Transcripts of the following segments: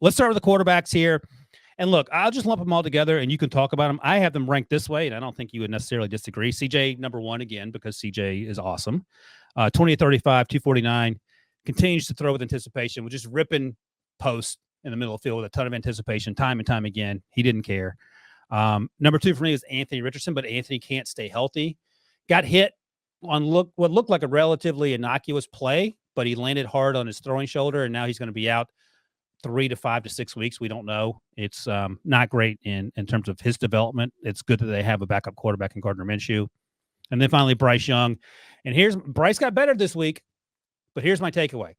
let's start with the quarterbacks here. And look, I'll just lump them all together and you can talk about them. I have them ranked this way, and I don't think you would necessarily disagree. CJ, number one, again, because CJ is awesome. 20 35, 249, continues to throw with anticipation, with just ripping posts in the middle of the field with a ton of anticipation, time and time again. He didn't care. Number two for me is Anthony Richardson, but Anthony can't stay healthy. Got hit on what looked like a relatively innocuous play, but he landed hard on his throwing shoulder, and now he's going to be out 3 to 5 to 6 weeks. We don't know. It's not great in terms of his development. It's good that they have a backup quarterback in Gardner Minshew. And then finally, Bryce Young. And Bryce got better this week, but here's my takeaway.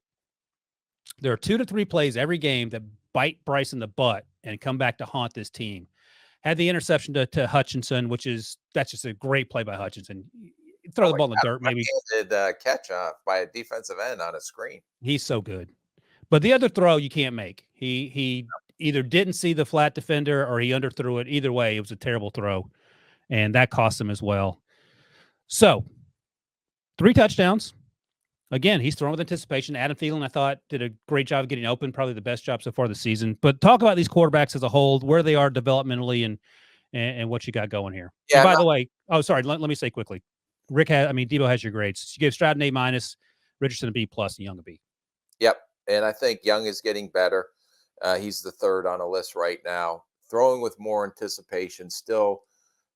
There are 2 to 3 plays every game that bite Bryce in the butt and come back to haunt this team. Had the interception to Hutchinson, that's just a great play by Hutchinson. Throw the ball in the dirt, maybe. Catch by a defensive end on a screen. He's so good. But the other throw you can't make. He either didn't see the flat defender or he underthrew it. Either way, it was a terrible throw, and that cost him as well. So, 3 touchdowns. Again, he's thrown with anticipation. Adam Thielen, I thought, did a great job of getting open, probably the best job so far this season. But talk about these quarterbacks as a whole, where they are developmentally and what you got going here. Yeah. And by the way, sorry, let me say quickly. Debo has your grades. You gave Stroud an A-, Richardson a B+, and Young a B. Yep. And I think Young is getting better. He's the third on the list right now. Throwing with more anticipation, still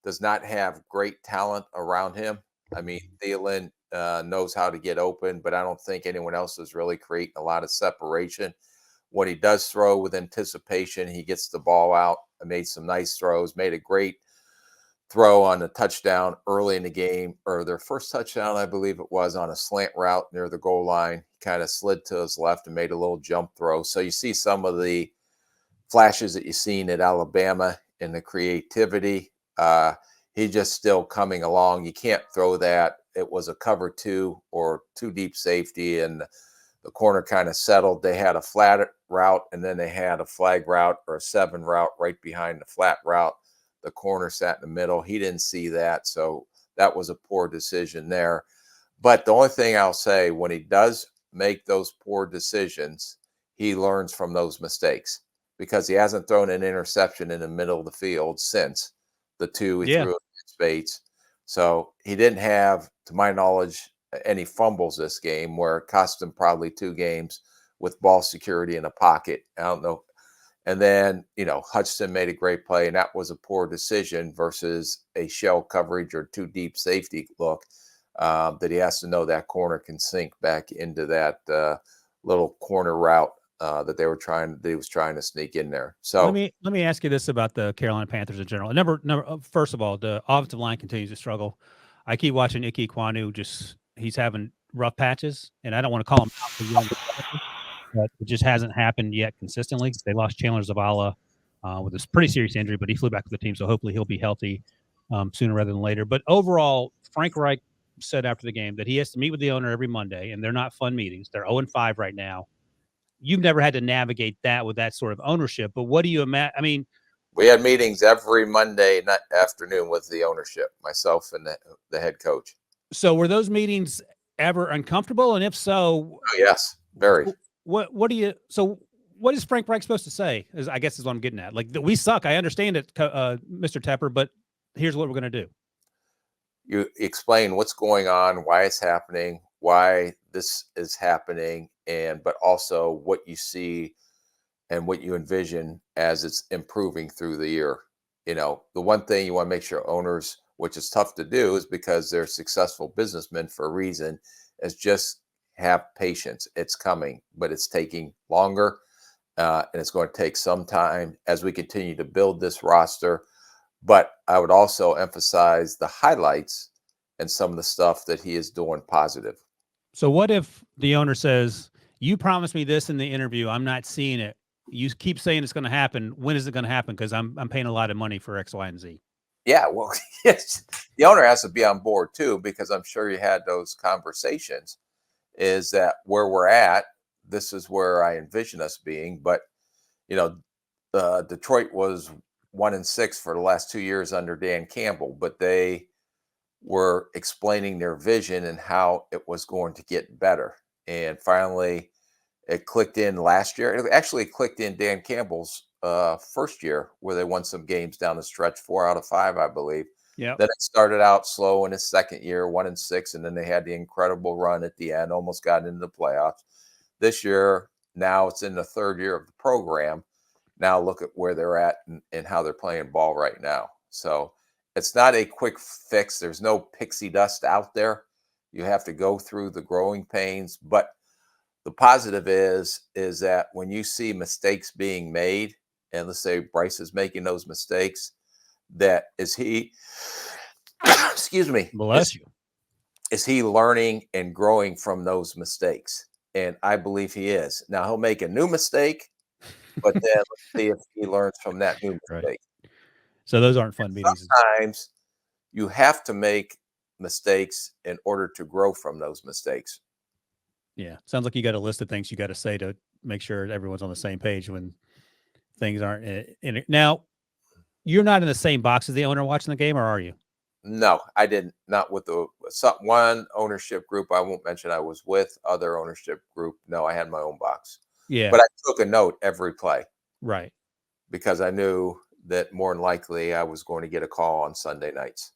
does not have great talent around him. I mean, Thielen knows how to get open, but I don't think anyone else is really creating a lot of separation. When he does throw with anticipation, he gets the ball out. I made some nice throws, made a great throw on the touchdown early in the game, or their first touchdown, I believe it was, on a slant route near the goal line. He kind of slid to his left and made a little jump throw. So you see some of the flashes that you've seen at Alabama in the creativity. He's just still coming along. You can't throw that. It was a cover 2 or 2 deep safety, and the corner kind of settled. They had a flat route, and then they had a flag route or a 7 route right behind the flat route. The corner sat in the middle. He didn't see that, so that was a poor decision there. But the only thing I'll say, when he does make those poor decisions, he learns from those mistakes, because he hasn't thrown an interception in the middle of the field since the 2 he threw against Bates. So he didn't have, to my knowledge, any fumbles this game, where it cost him probably 2 games with ball security in the pocket. I don't know. And then, Hutchinson made a great play, and that was a poor decision versus a shell coverage or 2 deep safety look, that he has to know that corner can sink back into that little corner route that he was trying to sneak in there. So let me ask you this about the Carolina Panthers in general. First of all, the offensive line continues to struggle. I keep watching Ike Ekwonu. He's having rough patches, and I don't want to call him out, but it just hasn't happened yet consistently. They lost Chandler Zavala with a pretty serious injury, but he flew back to the team, so hopefully he'll be healthy sooner rather than later. But overall, Frank Reich said after the game that he has to meet with the owner every Monday, and they're not fun meetings. They're 0-5 right now. You've never had to navigate that with that sort of ownership, but what do you imagine? I mean, we had meetings every Monday afternoon with the ownership, myself and the head coach. So were those meetings ever uncomfortable? And if so, yes, very. What is Frank Reich supposed to say? I guess is what I'm getting at. Like, we suck. I understand it, Mr. Tepper, but here's what we're going to do. You explain what's going on, why it's happening, why this is happening, but also what you see and what you envision as it's improving through the year. The one thing you want to make sure owners, which is tough to do, is because they're successful businessmen for a reason, is just have patience. It's coming, but it's taking longer, and it's going to take some time as we continue to build this roster. But I would also emphasize the highlights and some of the stuff that he is doing positive. So what if the owner says, you promised me this in the interview, I'm not seeing it. You keep saying it's going to happen. When is it going to happen? Because I'm paying a lot of money for X, Y, and Z. Yeah, well, yes, the owner has to be on board too, because I'm sure you had those conversations. Is that where we're at? This is where I envision us being. But Detroit was 1-6 for the last 2 years under Dan Campbell, but they were explaining their vision and how it was going to get better. And finally, It clicked in last year. It actually clicked in Dan Campbell's first year, where they won some games down the stretch, 4 out of 5, I believe. Yeah. Then it started out slow in his second year, 1-6, and then they had the incredible run at the end, almost got into the playoffs. This year, now it's in the third year of the program. Now look at where they're at and how they're playing ball right now. So it's not a quick fix. There's no pixie dust out there. You have to go through the growing pains. But the positive is that when you see mistakes being made, and let's say Bryce is making those mistakes, that is he, excuse me, Bless you. is he learning and growing from those mistakes? And I believe he is. Now he'll make a new mistake, but then let's see if he learns from that new Right. mistake. So those aren't fun meetings. Sometimes you have to make mistakes in order to grow from those mistakes. Yeah. Sounds like you got a list of things you got to say to make sure everyone's on the same page when things aren't in it. Now, you're not in the same box as the owner watching the game, or are you? No, I didn't. Not with the one ownership group I won't mention I was with. Other ownership group, no, I had my own box. Yeah. But I took a note every play. Right. Because I knew that more than likely I was going to get a call on Sunday nights.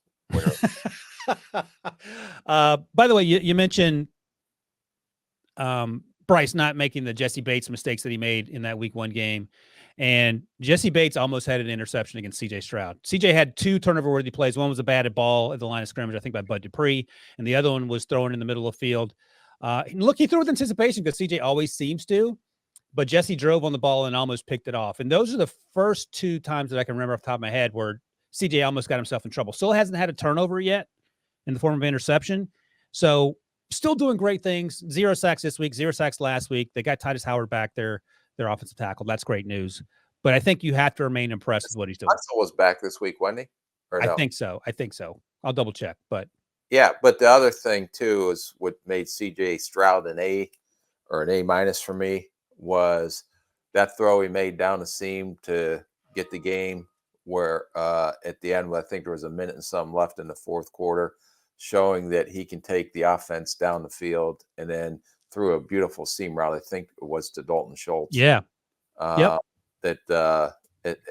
By the way, you mentioned Bryce not making the Jesse Bates mistakes that he made in that week 1 game. And Jesse Bates almost had an interception against CJ Stroud. CJ had 2 turnover-worthy plays. One was a batted ball at the line of scrimmage, I think by Bud Dupree, and the other one was thrown in the middle of the field. Look, he threw with anticipation because CJ always seems to, but Jesse drove on the ball and almost picked it off. And those are the first 2 times that I can remember off the top of my head where CJ almost got himself in trouble. Still hasn't had a turnover yet in the form of interception. So still doing great things. 0 sacks this week, 0 sacks last week. They got Titus Howard back there, their offensive tackle. That's great news. But I think you have to remain impressed with what he's doing. Hudson was back this week, wasn't he? Or no? I think so. I'll double check. But yeah, but the other thing too is what made CJ Stroud an A or an A- for me was that throw he made down the seam to get the game where at the end, I think there was a minute and some left in the fourth quarter, showing that he can take the offense down the field and then threw a beautiful seam route. I think it was to Dalton Schultz. Yeah. Yep.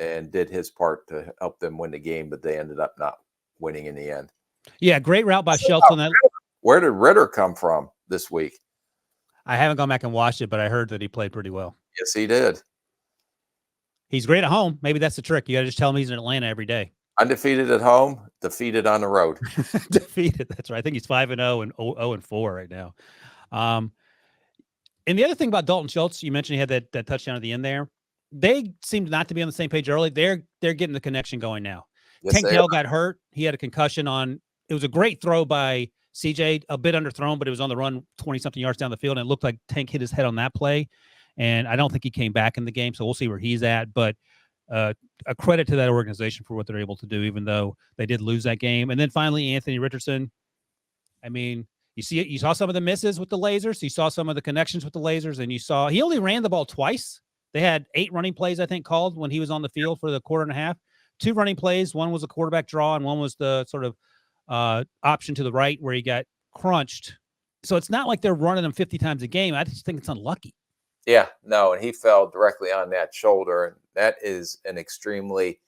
And did his part to help them win the game, but they ended up not winning in the end. Yeah, great route by Schultz on that. Where did Ritter come from this week? I haven't gone back and watched it, but I heard that he played pretty well. Yes, he did. He's great at home. Maybe that's the trick. You got to just tell him he's in Atlanta every day. Undefeated at home, defeated on the road. Defeated. That's right. I think he's 5-0 and 0-4 right now. And the other thing about Dalton Schultz, you mentioned he had that touchdown at the end there. They seemed not to be on the same page early. They're getting the connection going now. Yes, Tank Dell got hurt. He had a concussion on. It was a great throw by CJ, a bit underthrown, but it was on the run 20-something yards down the field, and it looked like Tank hit his head on that play. And I don't think he came back in the game, so we'll see where he's at. But a credit to that organization for what they're able to do, even though they did lose that game. And then finally, Anthony Richardson. I mean, you saw some of the misses with the lasers. You saw some of the connections with the lasers, and you saw he only ran the ball twice. They had 8 running plays, I think, called when he was on the field for the quarter and a half. 2 running plays. One was a quarterback draw, and one was the sort of option to the right where he got crunched. So it's not like they're running him 50 times a game. I just think it's unlucky. Yeah, no, and he fell directly on that shoulder. And that is an extremely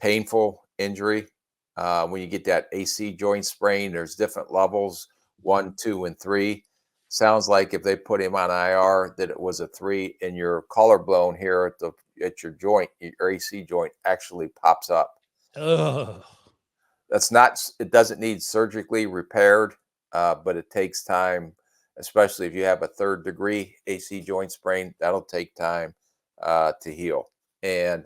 painful injury. When you get that AC joint sprain, there's different levels, 1, 2, and 3. Sounds like if they put him on IR that it was a 3, and your collarbone here at your joint, your AC joint actually pops up. Ugh. It doesn't need surgically repaired, but it takes time, especially if you have a 3rd degree AC joint sprain. That'll take time to heal. And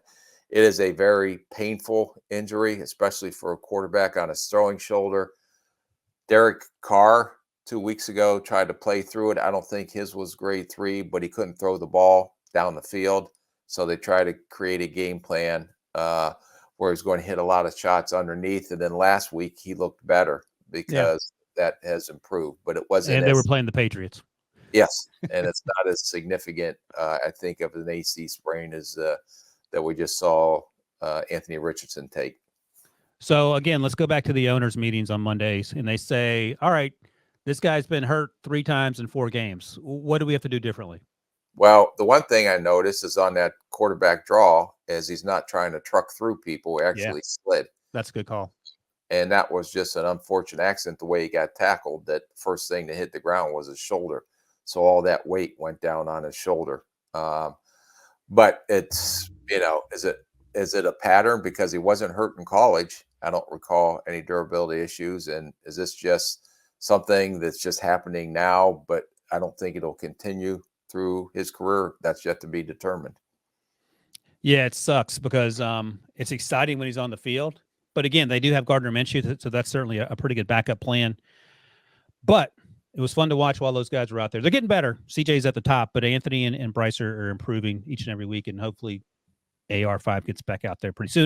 it is a very painful injury, especially for a quarterback on his throwing shoulder. Derek Carr 2 weeks ago tried to play through it. I don't think his was grade 3, but he couldn't throw the ball down the field. So they tried to create a game plan where he's going to hit a lot of shots underneath. And then last week he looked better because that has improved, but it wasn't. And they were playing the Patriots. Yes. And it's not as significant, I think, of an AC sprain as that we just saw Anthony Richardson take. So again, let's go back to the owners' meetings on Mondays, and they say, all right, this guy's been hurt 3 times in 4 games. What do we have to do differently? Well, the one thing I noticed is on that quarterback draw is he's not trying to truck through people. He Yeah, actually slid. that's a good call. And that was just an unfortunate accident the way he got tackled. That first thing to hit the ground was his shoulder. So all that weight went down on his shoulder. Um, but it's, is it a pattern because he wasn't hurt in college? I don't recall any durability issues. And is this just something that's just happening now? But I don't think it'll continue through his career. That's yet to be determined. Yeah, it sucks because it's exciting when he's on the field. But again, they do have Gardner Minshew, so that's certainly a pretty good backup plan. But it was fun to watch while those guys were out there. They're getting better. CJ's at the top, but Anthony and Bryce are improving each and every week, and hopefully AR5 gets back out there pretty soon.